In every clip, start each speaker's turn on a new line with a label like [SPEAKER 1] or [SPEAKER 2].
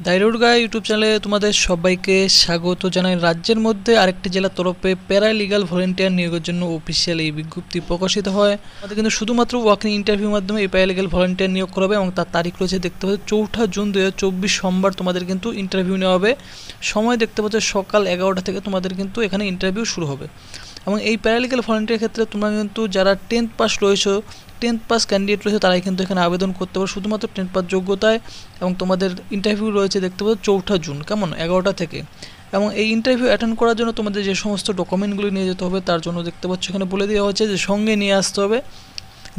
[SPEAKER 1] দাইরুড গাই YouTube চ্যানেলে তোমাদের সবাইকে স্বাগত জানাই। রাজ্যের মধ্যে আরেকটি জেলার তরফে প্যারালিগাল ভলেন্টিয়ার নিয়োগের জন্য অফিসিয়াল এই বিজ্ঞপ্তি প্রকাশিত হয়। আমাদের কিন্তু শুধুমাত্র ওয়াকিং ইন্টারভিউর মাধ্যমে এই প্যারালিগাল ভলেন্টিয়ার নিয়োগ করা হবে এবং তার তারিখ রয়েছে দেখতে পাচ্ছ 4 জুন 2024 সোমবার তোমাদের কিন্তু ইন্টারভিউ নেওয়া হবে। সময় দেখতে পাচ্ছ সকাল 11টা থেকে তোমাদের কিন্তু এখানে ইন্টারভিউ শুরু হবে। এবং এই প্যারালিগাল ভলেন্টিয়ার ক্ষেত্রে তোমরা কিন্তু যারা 10th পাস রয়েছে, 10th পাস ক্যান্ডিডেট রয়েছে তারাই কিন্তু এখানে আবেদন করতে পারো শুধুমাত্র 10th পাস যোগ্যতায়। এবং তোমাদের ইন্টারভিউ রয়েছে দেখতে পাচ্ছ 4 জুন, কেমন 11টা থেকে। এবং এই ইন্টারভিউ অ্যাটেন্ড করার জন্য তোমাদের যে সমস্ত ডকুমেন্টগুলি নিয়ে যেতে হবে তার জন্য দেখতে পাচ্ছ এখানে বলে দেওয়া হয়েছে যে সঙ্গে নিয়ে আসতে হবে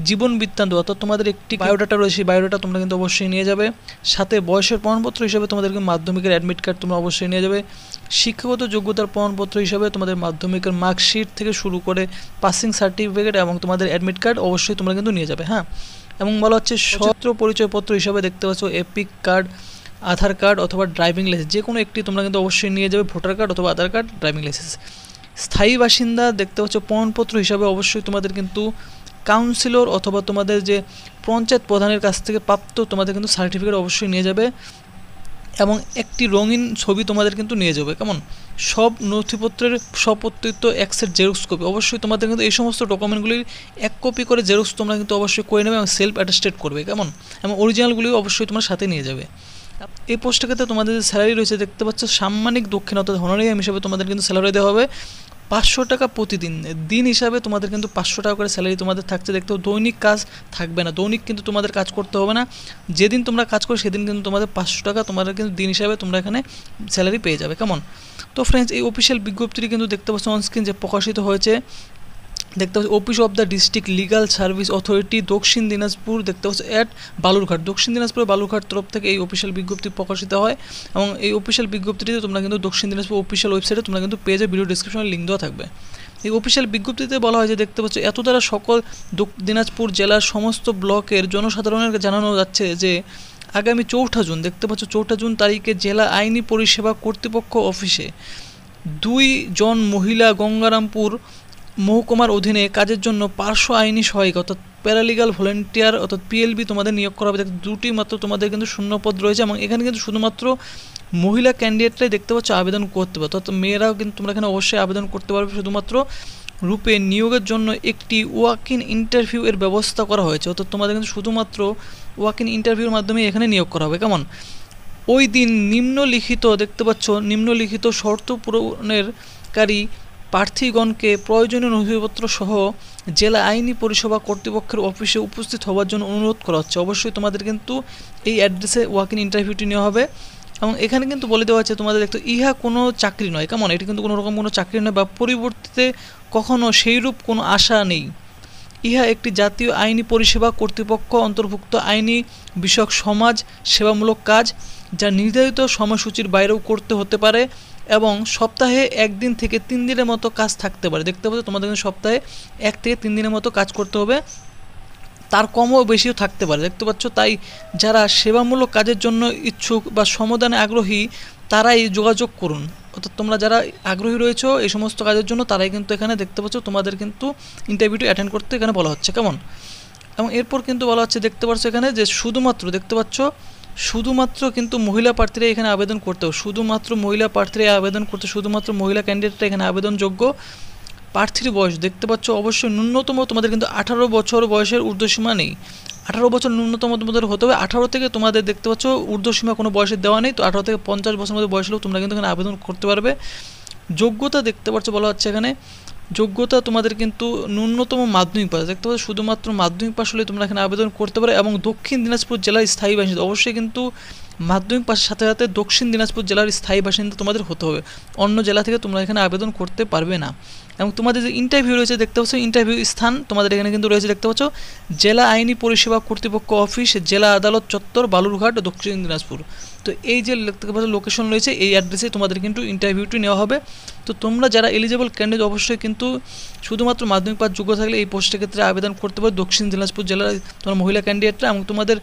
[SPEAKER 1] জীবন বৃত্তান্ত, অর্থাৎ তোমাদের একটি বায়োডাটা রয়েছে, বায়োডাটা তোমরা কিন্তু অবশ্যই নিয়ে যাবে। সাথে বয়সের প্রমাণপত্র হিসাবে তোমাদেরকে মাধ্যমিকের অ্যাডমিট কার্ড তোমরা অবশ্যই নিয়ে যাবে। শিক্ষাগত যোগ্যতার প্রমাণপত্র হিসাবে তোমাদের মাধ্যমিকের মার্কশিট থেকে শুরু করে পাসিং সার্টিফিকেট এবং তোমাদের অ্যাডমিট কার্ড অবশ্যই তোমরা কিন্তু নিয়ে যাবে। হ্যাঁ, এবং বলা হচ্ছে সত্র পরিচয়পত্র হিসাবে দেখতে পাচ্ছ এপিক কার্ড, আধার কার্ড অথবা ড্রাইভিং লাইসেন্স, যে কোনো একটি তোমরা কিন্তু অবশ্যই নিয়ে যাবে, ভোটার কার্ড অথবা আধার কার্ড, ড্রাইভিং লাইসেন্স। স্থায়ী বাসিন্দা দেখতে পাচ্ছ প্রমাণপত্র হিসাবে অবশ্যই তোমাদের কিন্তু কাউন্সিলর অথবা তোমাদের যে পঞ্চায়েত প্রধানের কাছ থেকে প্রাপ্ত তোমাদের কিন্তু সার্টিফিকেট অবশ্যই নিয়ে যাবে। এবং একটি রঙিন ছবি তোমাদের কিন্তু নিয়ে যাবে, কেমন। সব নথিপত্রের সপত্রিত এক সেট জেরক্স কপি অবশ্যই তোমাদের কিন্তু এই সমস্ত ডকুমেন্টগুলির 1 কপি করে জেরক্স তোমরা কিন্তু অবশ্যই করে নেবে এবং সেলফ অ্যাটেস্টেড করবে, কেমন। এবং অরিজিনালগুলিও অবশ্যই তোমার সাথে নিয়ে যাবে। এই পোস্টের ক্ষেত্রে তোমাদের যে স্যালারি রয়েছে দেখতে পাচ্ছ সাম্মানিক দক্ষিণ অর্থাৎ হনারিয়াম হিসাবে তোমাদের কিন্তু স্যালারি দেওয়া হবে 500 টাকা প্রতিদিন। দিন হিসাবে তোমাদের কিন্তু 500 টাকা করে স্যালারি তোমাদের থাকছে দেখতে হবে। দৈনিক কাজ থাকবে না, দৈনিক কিন্তু তোমাদের কাজ করতে হবে না। যেদিন তোমরা কাজ করো সেদিন কিন্তু তোমাদের 500 টাকা তোমাদের কিন্তু দিন হিসাবে তোমরা এখানে স্যালারি পেয়ে যাবে, কেমন। তো ফ্রেন্ডস, এই অফিসিয়াল বিজ্ঞপ্তিটি কিন্তু দেখতে পাচ্ছ অনস্ক্রিন যে প্রকাশিত হয়েছে দেখতে পাচ্ছ office of the district legal service authority দক্ষিণ দিনাজপুর দেখতে পাচ্ছ অ্যাট বালুরঘাট, দক্ষিণ দিনাজপুর বালুরঘাট তরফ থেকে এই অফিসিয়াল বিজ্ঞপ্তি প্রকাশিত হয়। এবং এই অফিসিয়াল বিজ্ঞপ্তিটিতে তোমরা কিন্তু দক্ষিণ দিনাজপুর অফিসিয়াল ওয়েবসাইটে তোমরা কিন্তু পেয়ে যাবে, ভিডিও ডিসক্রিপশনে লিঙ্ক দেওয়া থাকবে। এই অফিসিয়াল বিজ্ঞপ্তিতে বলা হয় যে দেখতে পাচ্ছ এত দ্বারা সকল দিনাজপুর জেলার সমস্ত ব্লকের জনসাধারণের জানানো যাচ্ছে যে আগামী 4 জুন দেখতে পাচ্ছ 4 জুন তারিখে জেলা আইনি পরিষেবা কর্তৃপক্ষ অফিসে 2 জন মহিলা গঙ্গারামপুর মহকুমার অধীনে কাজের জন্য পার্শ্ব আইনি সহায়ক অর্থাৎ প্যারালিগাল ভলেন্টিয়ার অর্থাৎ পিএলবি তোমাদের নিয়োগ করা হবে। দুটি মাত্র তোমাদের কিন্তু শূন্যপদ রয়েছে এবং এখানে কিন্তু শুধুমাত্র মহিলা ক্যান্ডিডেটরাই দেখতে পাচ্ছ আবেদন করতে পারবে, অর্থাৎ মেয়েরাও কিন্তু তোমরা এখানে অবশ্যই আবেদন করতে পারবে। শুধুমাত্র রূপে নিয়োগের জন্য একটি ওয়াক ইন ইন্টারভিউ এর ব্যবস্থা করা হয়েছে, অর্থাৎ তোমাদের কিন্তু শুধুমাত্র ওয়াক ইন ইন্টারভিউর মাধ্যমে এখানে নিয়োগ করা হবে, কেমন। ওই দিন নিম্নলিখিত দেখতে পাচ্ছ নিম্নলিখিত শর্ত পূরণেরকারী প্রার্থীগণকে প্রয়োজনীয় নথিপত্র সহ জেলা আইনি পরিষেবা কর্তৃপক্ষের অফিসে উপস্থিত হওয়ার জন্য অনুরোধ করা হচ্ছে। অবশ্যই তোমাদের কিন্তু এই অ্যাড্রেসে ওয়াক ইন ইন্টারভিউটি নেওয়া হবে। এবং এখানে কিন্তু বলে দেওয়া আছে তোমাদের দেখতে ইহা কোনো চাকরি নয়, কেমন। এটি কিন্তু কোনো রকম কোনো চাকরি নয় বা পরিবর্তিতে কখনো সেইরূপ কোনো আশা নেই। ইহা একটি জাতীয় আইনি পরিষেবা কর্তৃপক্ষ অন্তর্ভুক্ত আইনি বিষয়ক সমাজ সেবামূলক কাজ যা নির্ধারিত সময়সূচির বাইরেও করতে হতে পারে এবং সপ্তাহে 1 দিন থেকে 3 দিনের মতো কাজ থাকতে পারে। দেখতে পাচ্ছ তোমাদের কিন্তু সপ্তাহে 1 থেকে 3 দিনের মতো কাজ করতে হবে, তার কমও বেশিও থাকতে পারে দেখতে পাচ্ছ। তাই যারা সেবামূলক কাজের জন্য ইচ্ছুক বা সমাধানে আগ্রহী তারাই যোগাযোগ করুন, অর্থাৎ তোমরা যারা আগ্রহী রয়েছো এই সমস্ত কাজের জন্য তারাই কিন্তু এখানে দেখতে পাচ্ছ তোমাদের কিন্তু ইন্টারভিউটি অ্যাটেন্ড করতে এখানে বলা হচ্ছে, কেমন। এবং এরপর কিন্তু বলা হচ্ছে দেখতে পাচ্ছ এখানে যে শুধুমাত্র দেখতে পাচ্ছ শুধুমাত্র কিন্তু মহিলা প্রার্থীরা এখানে আবেদন করতে হবে, শুধুমাত্র মহিলা প্রার্থীরা আবেদন করতে, শুধুমাত্র মহিলা ক্যান্ডিডেটরা এখানে আবেদনযোগ্য। প্রার্থীর বয়স দেখতে পাচ্ছ অবশ্যই ন্যূনতম তোমাদের কিন্তু 18 বছর বয়সের ঊর্ধ্বসীমা নেই, 18 বছর ন্যূনতম তোমাদের হতে হবে। 18 থেকে তোমাদের দেখতে পাচ্ছ ঊর্ধ্বসীমা কোনো বয়সের দেওয়া নেই, তো 18 থেকে 50 বছরের মধ্যে বয়স হলেও তোমরা কিন্তু এখানে আবেদন করতে পারবে। যোগ্যতা দেখতে পাচ্ছ বলা হচ্ছে এখানে যোগ্যতা তোমাদের কিন্তু ন্যূনতম মাধ্যমিক পাস দেখতে পাচ্ছ, শুধুমাত্র মাধ্যমিক পাস হলে তোমরা এখানে আবেদন করতে পারো। এবং দক্ষিণ দিনাজপুর জেলার স্থায়ী বাসিন্দা অবশ্যই কিন্তু মাধ্যমিক পাসের সাথে সাথে দক্ষিণ দিনাজপুর জেলার স্থায়ী বাসিন্দা তোমাদের হতে হবে, অন্য জেলা থেকে তোমরা এখানে আবেদন করতে পারবে না। এবং তোমাদের যে ইন্টারভিউ রয়েছে দেখতে পাচ্ছ ইন্টারভিউ স্থান তোমাদের এখানে কিন্তু রয়েছে দেখতে পাচ্ছ জেলা আইনি পরিষেবা কর্তৃপক্ষ অফিস, জেলা আদালত চত্বর, বালুরঘাট, দক্ষিণ দিনাজপুর। তো এই যে দেখতে পাচ্ছ লোকেশন রয়েছে এই অ্যাড্রেসে তোমাদের কিন্তু ইন্টারভিউটি নেওয়া হবে। তো তোমরা যারা এলিজেবল ক্যান্ডিডেট অবশ্যই কিন্তু শুধুমাত্র মাধ্যমিক পাস যোগ্য থাকলে এই পোস্টের ক্ষেত্রে আবেদন করতে পারো দক্ষিণ দিনাজপুর জেলার তোমার মহিলা ক্যান্ডিডেটরা। এবং তোমাদের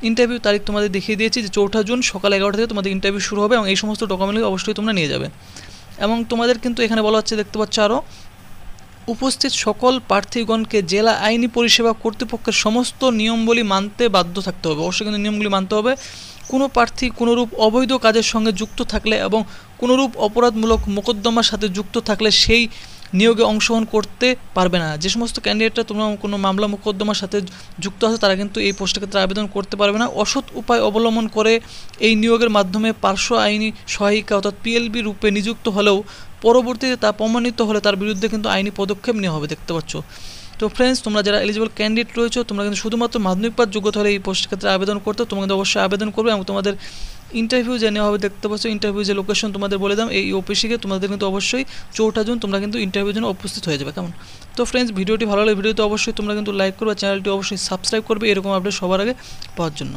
[SPEAKER 1] ইন্টারভিউ তারিখ তোমাদের দেখিয়ে দিয়েছি যে 4 জুন সকাল 11টা থেকে তোমাদের ইন্টারভিউ শুরু হবে এবং এই সমস্ত ডকুমেন্ট অবশ্যই তোমরা নিয়ে যাবে। এবং তোমাদের কিন্তু এখানে বলা হচ্ছে দেখতে পাচ্ছ আরও উপস্থিত সকল প্রার্থীগণকে জেলা আইনি পরিষেবা কর্তৃপক্ষের সমস্ত নিয়মগুলি মানতে বাধ্য থাকতে হবে, অবশ্যই কিন্তু নিয়মগুলি মানতে হবে। কোনো প্রার্থী কোনোরূপ অবৈধ কাজের সঙ্গে যুক্ত থাকলে এবং কোনোরূপ অপরাধমূলক মোকদ্দমার সাথে যুক্ত থাকলে সেই নিয়োগে অংশগ্রহণ করতে পারবে না। যে সমস্ত ক্যান্ডিডেটরা তোমরা কোনো মামলা মোকদ্দমার সাথে যুক্ত আছে তারা কিন্তু এই পোস্টের ক্ষেত্রে আবেদন করতে পারবে না। অসৎ উপায় অবলম্বন করে এই নিয়োগের মাধ্যমে পার্শ্ব আইনি সহায়িকা অর্থাৎ পিএলবি রূপে নিযুক্ত হলেও পরবর্তীতে তা প্রমাণিত হলে তার বিরুদ্ধে কিন্তু আইনি পদক্ষেপ নেওয়া হবে, দেখতে পাচ্ছ। তো ফ্রেন্ডস, তোমরা যারা এলিজিবল ক্যান্ডিডেট রয়েছো তোমরা কিন্তু শুধুমাত্র মাধ্যমিক পাস যোগ্যতা হলে এই পোস্টের ক্ষেত্রে আবেদন করতে, তোমরা কিন্তু অবশ্যই আবেদন করবে এবং তোমাদের ইন্টারভিউ যে নেওয়া হবে, দেখতে পাচ্ছ ইন্টারভিউ যে লোকেশন তোমাদের বলে দাম এই অফিসে তোমাদের কিন্তু অবশ্যই 4 জুন তোমরা কিন্তু ইন্টারভিউর জন্য উপস্থিত হয়ে যাবে, কেমন? তো ফ্রেন্ডস, ভিডিওটি ভালো লাগলে ভিডিওতে অবশ্যই তোমরা কিন্তু লাইক করবে, চ্যানেলটি অবশ্যই সাবস্ক্রাইব করবে এরকম আপডেট সবার আগে পাওয়ার জন্য।